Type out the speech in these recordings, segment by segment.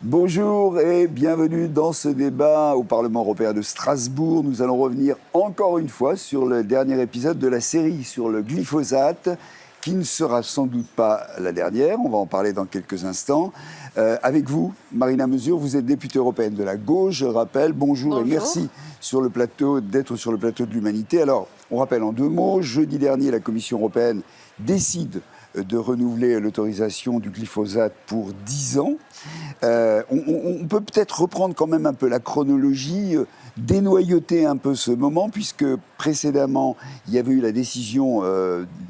Bonjour et bienvenue dans ce débat au Parlement européen de Strasbourg. Nous allons revenir encore une fois sur le dernier épisode de la série sur le glyphosate, qui ne sera sans doute pas la dernière. On va en parler dans quelques instants. Avec vous, Marina Mesure, vous êtes députée européenne de la gauche, je rappelle. Bonjour et merci d'être sur le plateau de l'Humanité. Alors, on rappelle en deux mots, jeudi dernier, la Commission européenne décide de renouveler l'autorisation du glyphosate pour 10 ans. On peut peut-être reprendre quand même un peu la chronologie, dénoyauter un peu ce moment, puisque précédemment, il y avait eu la décision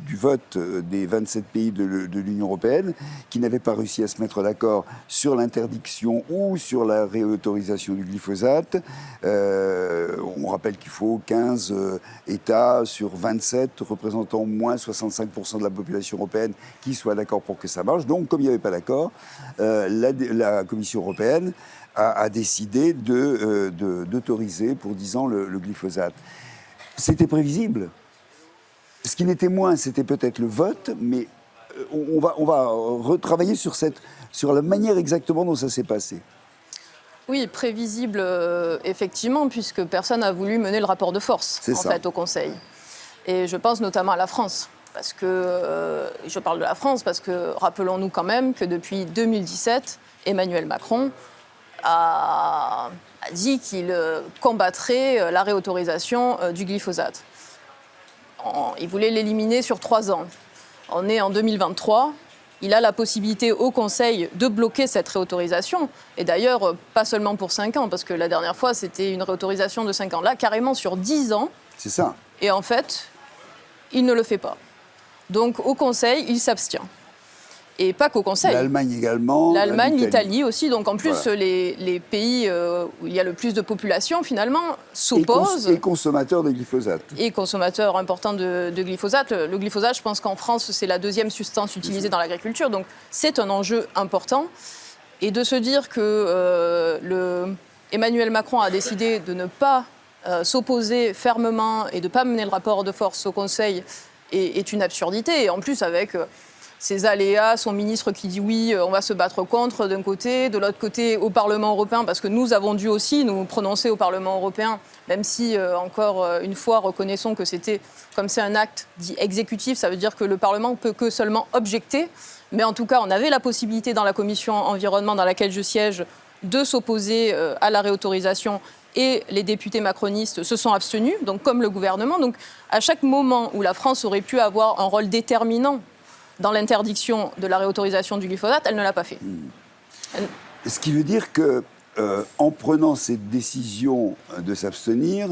du vote des 27 pays de l'Union européenne qui n'avaient pas réussi à se mettre d'accord sur l'interdiction ou sur la réautorisation du glyphosate. On rappelle qu'il faut 15 États sur 27 représentant au moins 65% de la population européenne qui soient d'accord pour que ça marche. Donc, comme il n'y avait pas d'accord, la Commission européenne a décidé d'autoriser pour 10 ans le glyphosate. C'était prévisible. Ce qui n'était moins, c'était peut-être le vote, mais on va retravailler sur la manière exactement dont ça s'est passé. Oui, prévisible, effectivement, puisque personne n'a voulu mener le rapport de force, au Conseil. Et je pense notamment à la France. Parce que, je parle de la France parce que, rappelons-nous quand même que depuis 2017, Emmanuel Macron a dit qu'il combattrait la réautorisation du glyphosate. Il voulait l'éliminer sur 3 ans. On est en 2023. Il a la possibilité au Conseil de bloquer cette réautorisation. Et d'ailleurs, pas seulement pour 5 ans, parce que la dernière fois, c'était une réautorisation de 5 ans. Là, carrément sur 10 ans. C'est ça. Et en fait, il ne le fait pas. Donc, au Conseil, il s'abstient. Et pas qu'au Conseil. L'Allemagne également. L'Allemagne, l'Italie aussi. Donc, en plus, voilà. les pays où il y a le plus de population, finalement, s'opposent. Et consommateurs de glyphosate. Et consommateurs importants de glyphosate. Le glyphosate, je pense qu'en France, c'est la 2e substance utilisée dans l'agriculture. Donc, c'est un enjeu important. Et de se dire que Emmanuel Macron a décidé de ne pas s'opposer fermement et de ne pas mener le rapport de force au Conseil est une absurdité. Et en plus, avec ces aléas, son ministre qui dit oui, on va se battre contre d'un côté, de l'autre côté au Parlement européen, parce que nous avons dû aussi nous prononcer au Parlement européen, même si, encore une fois, reconnaissons que comme c'est un acte dit exécutif, ça veut dire que le Parlement ne peut que seulement objecter. Mais en tout cas, on avait la possibilité dans la commission environnement dans laquelle je siège de s'opposer à la réautorisation. Et les députés macronistes se sont abstenus, donc comme le gouvernement. Donc à chaque moment où la France aurait pu avoir un rôle déterminant dans l'interdiction de la réautorisation du glyphosate, elle ne l'a pas fait. Ce qui veut dire que, en prenant cette décision de s'abstenir,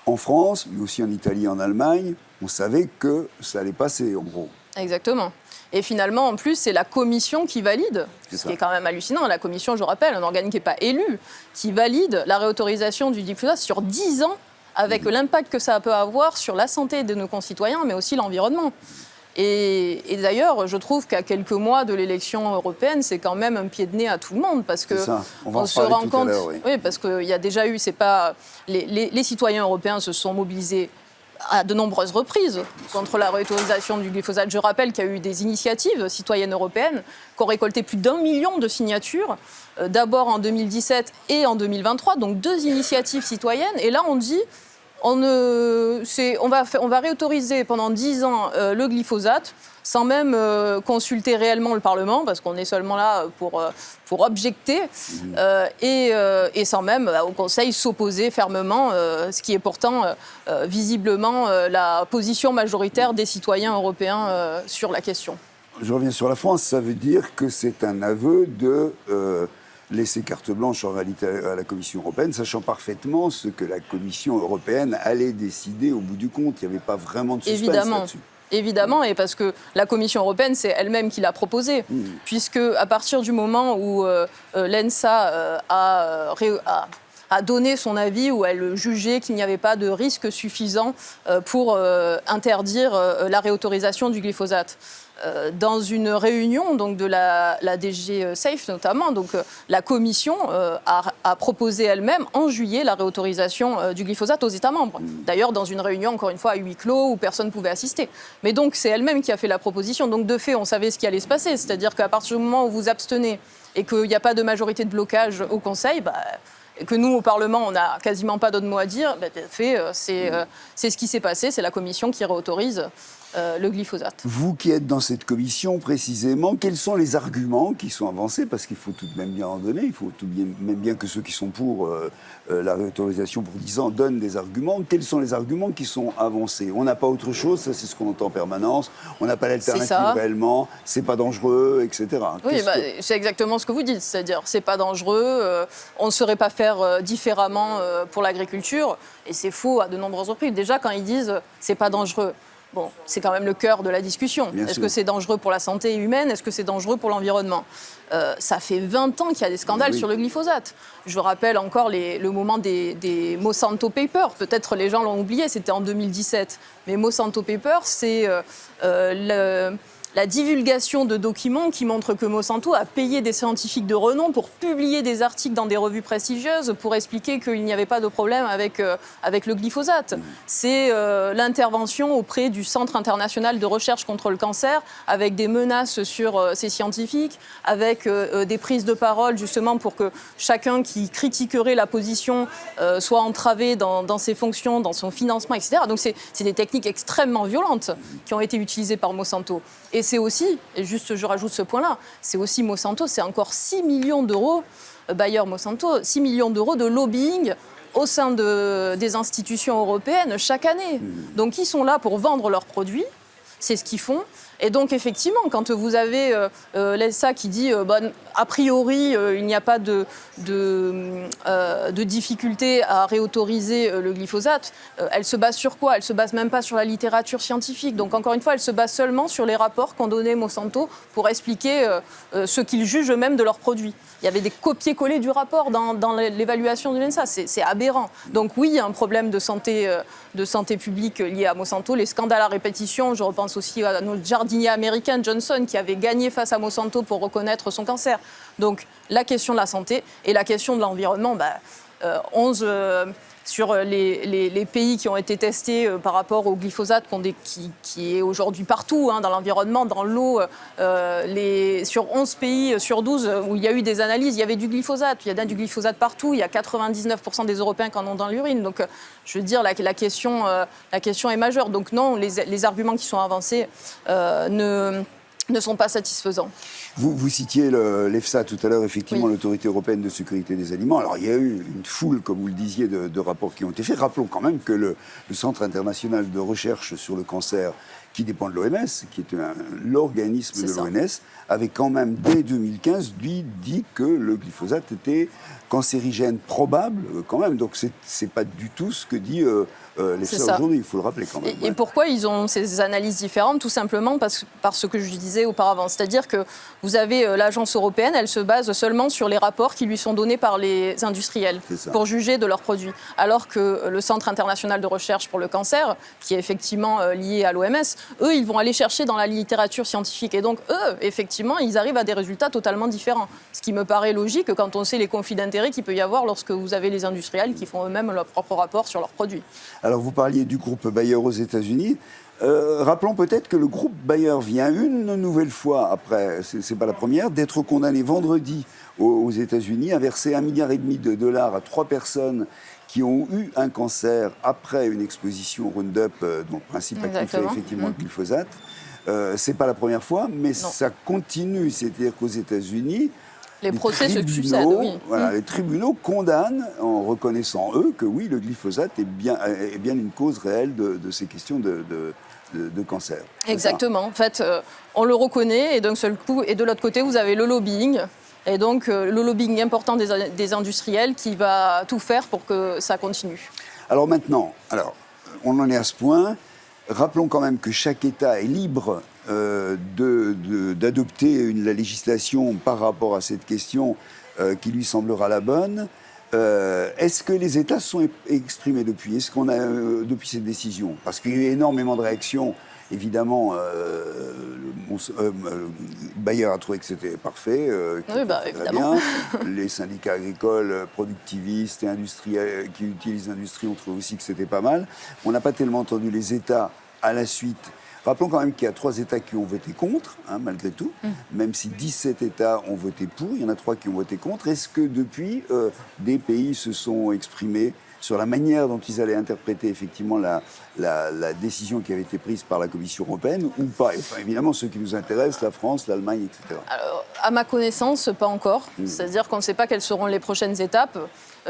en France, mais aussi en Italie et en Allemagne, on savait que ça allait passer, en gros. Exactement. Et finalement, en plus, c'est la commission qui valide, ce qui est quand même hallucinant. La commission, je rappelle, un organe qui n'est pas élu, qui valide la réautorisation du glyphosate sur 10 ans, avec l'impact que ça peut avoir sur la santé de nos concitoyens, mais aussi l'environnement. Et d'ailleurs, je trouve qu'à quelques mois de l'élection européenne, c'est quand même un pied de nez à tout le monde, parce que on se rend compte, oui, parce qu'il y a déjà eu, les citoyens européens se sont mobilisés à de nombreuses reprises contre la réautorisation du glyphosate. Je rappelle qu'il y a eu des initiatives citoyennes européennes qui ont récolté plus d'1 million de signatures, d'abord en 2017 et en 2023, donc 2 initiatives citoyennes. Et là, on dit on va réautoriser pendant 10 ans le glyphosate sans même consulter réellement le Parlement, parce qu'on est seulement là pour objecter, et sans même au Conseil s'opposer fermement, ce qui est pourtant visiblement la position majoritaire des citoyens européens sur la question. Je reviens sur la France, ça veut dire que c'est un aveu de laisser carte blanche en réalité à la Commission européenne, sachant parfaitement ce que la Commission européenne allait décider au bout du compte. Il n'y avait pas vraiment de suspense là-dessus. Évidemment, et parce que la Commission européenne, c'est elle-même qui l'a proposé, puisque à partir du moment où l'ENSA a donné son avis, où elle jugeait qu'il n'y avait pas de risque suffisant pour interdire la réautorisation du glyphosate. Dans une réunion donc, de la DG Safe notamment, donc, la Commission a proposé elle-même en juillet la réautorisation du glyphosate aux États membres. D'ailleurs, dans une réunion, encore une fois, à huis clos, où personne ne pouvait assister. Mais donc, c'est elle-même qui a fait la proposition. Donc, de fait, on savait ce qui allait se passer. C'est-à-dire qu'à partir du moment où vous abstenez et qu'il n'y a pas de majorité de blocage au Conseil, et que nous, au Parlement, on n'a quasiment pas d'autre mot à dire, c'est ce qui s'est passé, c'est la Commission qui réautorise le glyphosate. Vous qui êtes dans cette commission précisément, quels sont les arguments qui sont avancés? Parce qu'il faut tout de même bien en donner, il faut tout de même bien que ceux qui sont pour la réautorisation pour 10 ans donnent des arguments. Quels sont les arguments qui sont avancés? On n'a pas autre chose, ça c'est ce qu'on entend en permanence, on n'a pas l'alternative réellement, c'est pas dangereux, etc. Oui, c'est exactement ce que vous dites, c'est-à-dire c'est pas dangereux, on ne saurait pas faire différemment pour l'agriculture, et c'est faux à de nombreuses reprises. Déjà quand ils disent c'est pas dangereux, bon, c'est quand même le cœur de la discussion. Est-ce que c'est dangereux pour la santé humaine? Est-ce que c'est dangereux pour l'environnement? Ça fait 20 ans qu'il y a des scandales sur le glyphosate. Je rappelle encore le moment des Monsanto Papers. Peut-être les gens l'ont oublié, c'était en 2017. Mais Monsanto Papers, c'est la divulgation de documents qui montrent que Monsanto a payé des scientifiques de renom pour publier des articles dans des revues prestigieuses pour expliquer qu'il n'y avait pas de problème avec le glyphosate. C'est l'intervention auprès du Centre international de recherche contre le cancer, avec des menaces sur ces scientifiques, avec des prises de parole justement pour que chacun qui critiquerait la position soit entravé dans ses fonctions, dans son financement, etc. Donc c'est des techniques extrêmement violentes qui ont été utilisées par Monsanto. Et c'est aussi, et juste je rajoute ce point-là, c'est aussi Monsanto, c'est encore 6 millions d'euros, Bayer Monsanto, 6 millions d'euros de lobbying au sein des institutions européennes chaque année. Donc ils sont là pour vendre leurs produits, c'est ce qu'ils font. Et donc effectivement, quand vous avez l'EFSA qui dit a priori il n'y a pas de difficulté à réautoriser le glyphosate, elle se base sur quoi? Elle se base même pas sur la littérature scientifique. Donc encore une fois, elle se base seulement sur les rapports qu'ont donnés Monsanto pour expliquer ce qu'ils jugent eux-mêmes de leurs produits. Il y avait des copier-coller du rapport dans l'évaluation de l'EFSA. C'est aberrant. Donc oui, il y a un problème de santé publique lié à Monsanto. Les scandales à répétition, je repense aussi à notre jardinier américain Johnson qui avait gagné face à Monsanto pour reconnaître son cancer. Donc la question de la santé et la question de l'environnement, 11 sur les pays qui ont été testés par rapport au glyphosate qui est aujourd'hui partout, dans l'environnement, dans l'eau, sur 11 pays sur 12 où il y a eu des analyses, il y avait du glyphosate. Il y a du glyphosate partout, il y a 99% des Européens qui en ont dans l'urine. Donc je veux dire, la question est majeure. Donc non, les arguments qui sont avancés ne sont pas satisfaisants. Vous citiez l'EFSA tout à l'heure, effectivement, l'Autorité européenne de sécurité des aliments. Alors, il y a eu une foule, comme vous le disiez, de rapports qui ont été faits. Rappelons quand même que le Centre international de recherche sur le cancer, qui dépend de l'OMS, qui est l'organisme de l'OMS, avait quand même, dès 2015, lui, dit que le glyphosate était cancérigène probable, quand même. Donc, c'est pas du tout ce que dit l'EFSA aujourd'hui, il faut le rappeler quand même. Et pourquoi ils ont ces analyses différentes? Tout simplement par ce que je disais auparavant. C'est-à-dire que vous avez l'agence européenne, elle se base seulement sur les rapports qui lui sont donnés par les industriels pour juger de leurs produits. Alors que le Centre international de recherche pour le cancer, qui est effectivement lié à l'OMS, eux, ils vont aller chercher dans la littérature scientifique. Et donc, eux, effectivement, ils arrivent à des résultats totalement différents. Ce qui me paraît logique quand on sait les conflits d'intérêts qu'il peut y avoir lorsque vous avez les industriels qui font eux-mêmes leurs propres rapports sur leurs produits. Alors, vous parliez du groupe Bayer aux États-Unis. Rappelons peut-être que le groupe Bayer vient une nouvelle fois, après, c'est pas la première, d'être condamné vendredi aux États-Unis à verser $1,5 milliard à 3 personnes qui ont eu un cancer après une exposition au Roundup, dont le principe actif est effectivement le glyphosate. C'est pas la première fois, mais ça continue. C'est-à-dire qu'aux États-Unis, les procès se succèdent, oui. Voilà, les tribunaux condamnent en reconnaissant, eux, que oui, le glyphosate est bien une cause réelle de ces questions de cancer. Exactement. En fait, on le reconnaît et d'un seul coup, et de l'autre côté, vous avez le lobbying. Et donc, le lobbying important des industriels qui va tout faire pour que ça continue. Alors maintenant, on en est à ce point. Rappelons quand même que chaque État est libre d'adopter la législation par rapport à cette question qui lui semblera la bonne. Est-ce que les États se sont exprimés depuis? Est-ce qu'on a depuis cette décision? Parce qu'il y a eu énormément de réactions. Évidemment, Bayer a trouvé que c'était parfait, très bien. Les syndicats agricoles, productivistes et industriels qui utilisent l'industrie ont trouvé aussi que c'était pas mal. On n'a pas tellement entendu les États à la suite Rappelons quand même qu'il y a 3 États qui ont voté contre, malgré tout, même si 17 États ont voté pour, il y en a 3 qui ont voté contre. Est-ce que depuis, des pays se sont exprimés sur la manière dont ils allaient interpréter effectivement la décision qui avait été prise par la Commission européenne ou pas? Et, enfin, évidemment, ceux qui nous intéressent, la France, l'Allemagne, etc. Alors, à ma connaissance, pas encore. C'est-à-dire qu'on ne sait pas quelles seront les prochaines étapes.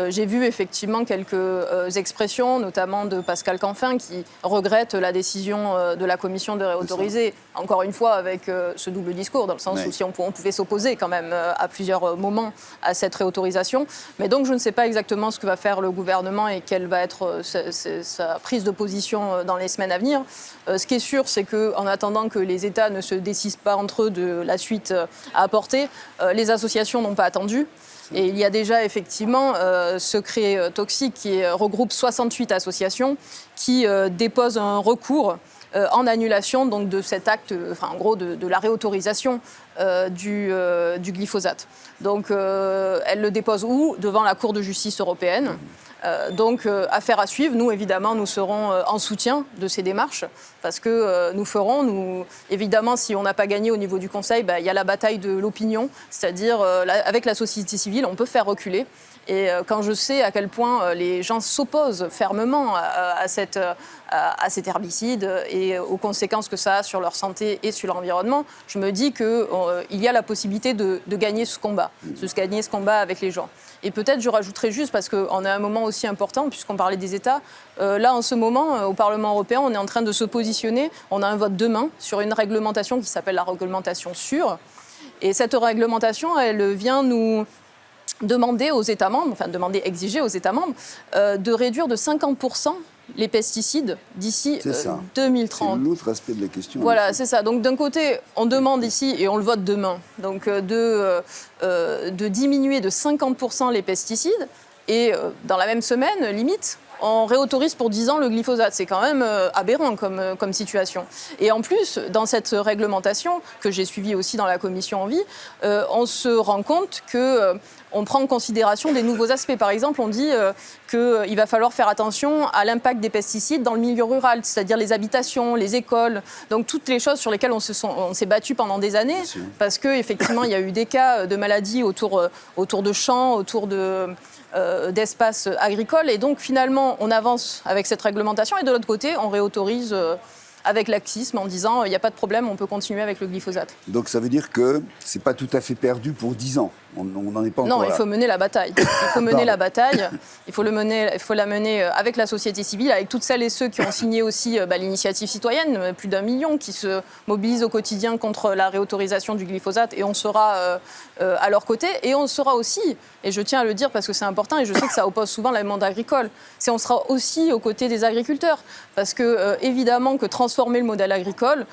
J'ai vu effectivement quelques expressions, notamment de Pascal Canfin, qui regrette la décision de la Commission de réautoriser, encore une fois avec ce double discours, dans le sens où si on pouvait s'opposer quand même à plusieurs moments à cette réautorisation. Mais donc je ne sais pas exactement ce que va faire le gouvernement et quelle va être sa prise de position dans les semaines à venir. Ce qui est sûr, c'est qu'en attendant que les États ne se décident pas entre eux de la suite à apporter, les associations n'ont pas attendu. Et il y a déjà effectivement Secret Toxique qui regroupe 68 associations qui déposent un recours en annulation donc, de cet acte, enfin en gros de la réautorisation du glyphosate. Donc elles le déposent où? Devant la Cour de justice européenne. Donc, affaire à suivre. Nous, évidemment, nous serons en soutien de ces démarches parce que évidemment, si on n'a pas gagné au niveau du Conseil, il y a la bataille de l'opinion, c'est-à-dire avec la société civile, on peut faire reculer. Et quand je sais à quel point les gens s'opposent fermement à cet herbicide et aux conséquences que ça a sur leur santé et sur l'environnement, je me dis qu'il y a la possibilité de gagner ce combat, avec les gens. Et peut-être je rajouterai juste, parce qu'on est à un moment aussi important, puisqu'on parlait des États, là en ce moment, au Parlement européen, on est en train de se positionner, on a un vote demain sur une réglementation qui s'appelle la réglementation sûre. Et cette réglementation, elle vient nous demander aux États membres, exiger aux États membres de réduire de 50% les pesticides d'ici 2030. C'est l'autre aspect de la question. Voilà, c'est ça. Donc d'un côté, on demande ici, et on le vote demain, donc, de diminuer de 50% les pesticides, et dans la même semaine, limite, on réautorise pour 10 ans le glyphosate. C'est quand même aberrant comme situation. Et en plus, dans cette réglementation, que j'ai suivie aussi dans la commission Envie, on se rend compte qu'on prend en considération des nouveaux aspects. Par exemple, on dit qu'il va falloir faire attention à l'impact des pesticides dans le milieu rural, c'est-à-dire les habitations, les écoles, donc toutes les choses sur lesquelles on s'est battu pendant des années, parce qu'effectivement, il y a eu des cas de maladies autour de champs, autour d'espaces agricoles. Et donc, finalement, on avance avec cette réglementation et de l'autre côté, on réautorise avec laxisme en disant il n'y a pas de problème, on peut continuer avec le glyphosate. Donc, ça veut dire que ce n'est pas tout à fait perdu pour 10 ans. On n'en est pas encore là. Non, il faut mener la bataille. Il faut mener la bataille. Il faut la mener avec la société civile, avec toutes celles et ceux qui ont signé aussi l'initiative citoyenne, plus d'1 million qui se mobilisent au quotidien contre la réautorisation du glyphosate. Et on sera à leur côté. Et on sera aussi, et je tiens à le dire parce que c'est important, et je sais que ça oppose souvent le monde agricole, on sera aussi aux côtés des agriculteurs. Parce que, évidemment, que transformer le modèle agricole,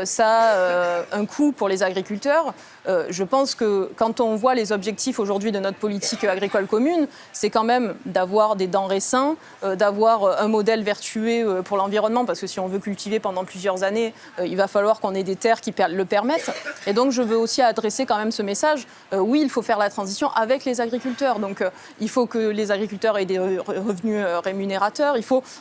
ça a un coût pour les agriculteurs. Je pense que quand on voit les objectifs aujourd'hui de notre politique agricole commune, c'est quand même d'avoir des denrées saines, d'avoir un modèle vertueux pour l'environnement, parce que si on veut cultiver pendant plusieurs années, il va falloir qu'on ait des terres qui le permettent. Et donc je veux aussi adresser quand même ce message. Oui, il faut faire la transition avec les agriculteurs. Donc il faut que les agriculteurs aient des revenus rémunérateurs.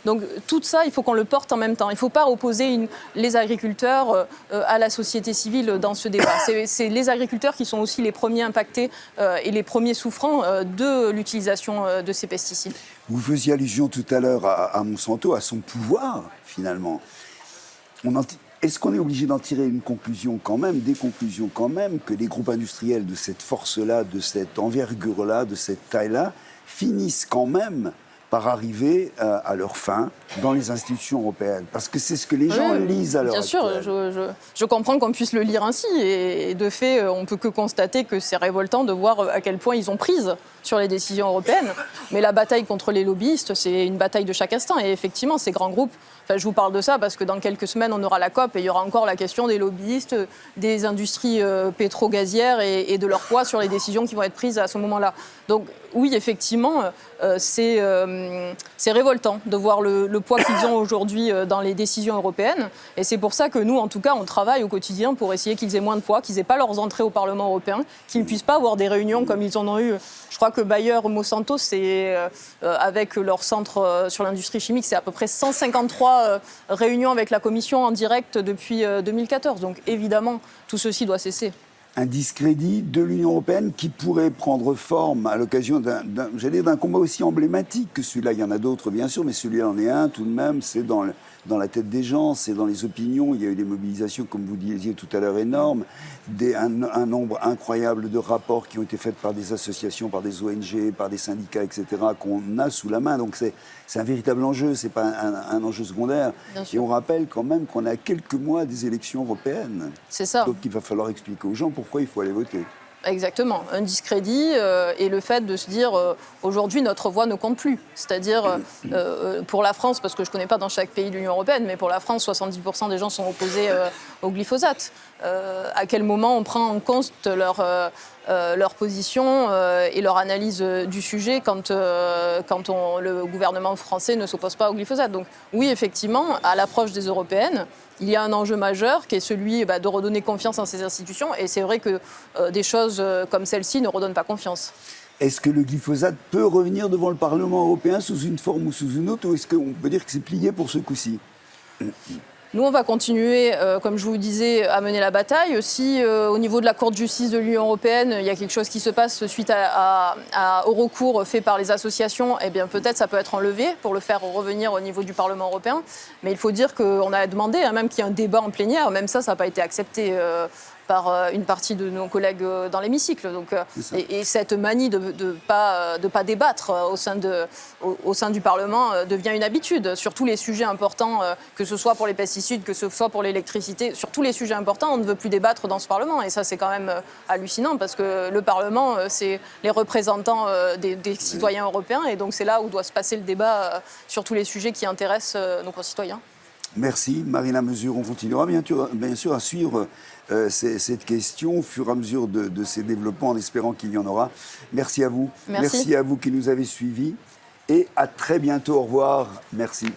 Donc tout ça, il faut qu'on le porte en même temps. Il ne faut pas opposer les agriculteurs à la société civile dans ce débat. C'est les agriculteurs qui sont aussi les premiers impactés et les premiers souffrants de l'utilisation de ces pesticides. Vous faisiez allusion tout à l'heure à Monsanto, à son pouvoir, finalement. Est-ce qu'on est obligé d'en tirer une conclusion quand même, des conclusions quand même, que les groupes industriels de cette force-là, de cette envergure-là, de cette taille-là, finissent quand même par arriver à leur fin dans les institutions européennes? Parce que c'est ce que les gens lisent à l'heure actuelle. Bien sûr, je comprends qu'on puisse le lire ainsi. Et de fait, on ne peut que constater que c'est révoltant de voir à quel point ils ont prise sur les décisions européennes. Mais la bataille contre les lobbyistes, c'est une bataille de chaque instant. Et effectivement, ces grands groupes, je vous parle de ça parce que dans quelques semaines, on aura la COP et il y aura encore la question des lobbyistes, des industries pétro-gazières et de leur poids sur les décisions qui vont être prises à ce moment-là. Donc oui, effectivement, c'est c'est révoltant de voir le poids qu'ils ont aujourd'hui dans les décisions européennes. Et c'est pour ça que nous, en tout cas, on travaille au quotidien pour essayer qu'ils aient moins de poids, qu'ils n'aient pas leurs entrées au Parlement européen, qu'ils ne puissent pas avoir des réunions comme ils en ont eu. Je crois que Bayer, Monsanto, c'est avec leur centre sur l'industrie chimique, c'est à peu près 153 réunions avec la Commission en direct depuis 2014. Donc évidemment, tout ceci doit cesser. Un discrédit de l'Union européenne qui pourrait prendre forme à l'occasion d'un combat aussi emblématique que celui-là. Il y en a d'autres, bien sûr, mais celui-là en est un tout de même. C'est dans la tête des gens, c'est dans les opinions. Il y a eu des mobilisations, comme vous disiez tout à l'heure, énormes. Un nombre incroyable de rapports qui ont été faits par des associations, par des ONG, par des syndicats, etc., qu'on a sous la main. Donc c'est un véritable enjeu, c'est pas un enjeu secondaire. Et on rappelle quand même qu'on a quelques mois des élections européennes. C'est ça. Donc il va falloir expliquer aux gens pourquoi il faut aller voter. Exactement, un discrédit et le fait de se dire aujourd'hui notre voix ne compte plus. C'est-à-dire pour la France, parce que je ne connais pas dans chaque pays de l'Union européenne, mais pour la France, 70% des gens sont opposés au glyphosate. À quel moment on prend en compte leur position et leur analyse du sujet quand le gouvernement français ne s'oppose pas au glyphosate. Donc oui, effectivement, à l'approche des européennes, il y a un enjeu majeur qui est celui de redonner confiance en ces institutions. Et c'est vrai que des choses comme celle-ci ne redonnent pas confiance. Est-ce que le glyphosate peut revenir devant le Parlement européen sous une forme ou sous une autre, ou est-ce qu'on peut dire que c'est plié pour ce coup-ci ? Nous, on va continuer, comme je vous disais, à mener la bataille. Si au niveau de la Cour de justice de l'Union européenne, il y a quelque chose qui se passe suite au recours fait par les associations, eh bien peut-être ça peut être enlevé pour le faire revenir au niveau du Parlement européen. Mais il faut dire qu'on a demandé, même qu'il y ait un débat en plénière, même ça n'a pas été accepté par une partie de nos collègues dans l'hémicycle. Donc, et cette manie de pas débattre au sein du Parlement devient une habitude. Sur tous les sujets importants, que ce soit pour les pesticides, que ce soit pour l'électricité, sur tous les sujets importants, on ne veut plus débattre dans ce Parlement. Et ça, c'est quand même hallucinant parce que le Parlement, c'est les représentants des citoyens européens. Et donc, c'est là où doit se passer le débat sur tous les sujets qui intéressent nos concitoyens. Merci, Marina Mesure. On continuera bien sûr à suivre cette question au fur et à mesure de ces développements, en espérant qu'il y en aura. Merci à vous. Merci. Merci à vous qui nous avez suivis. Et à très bientôt. Au revoir. Merci.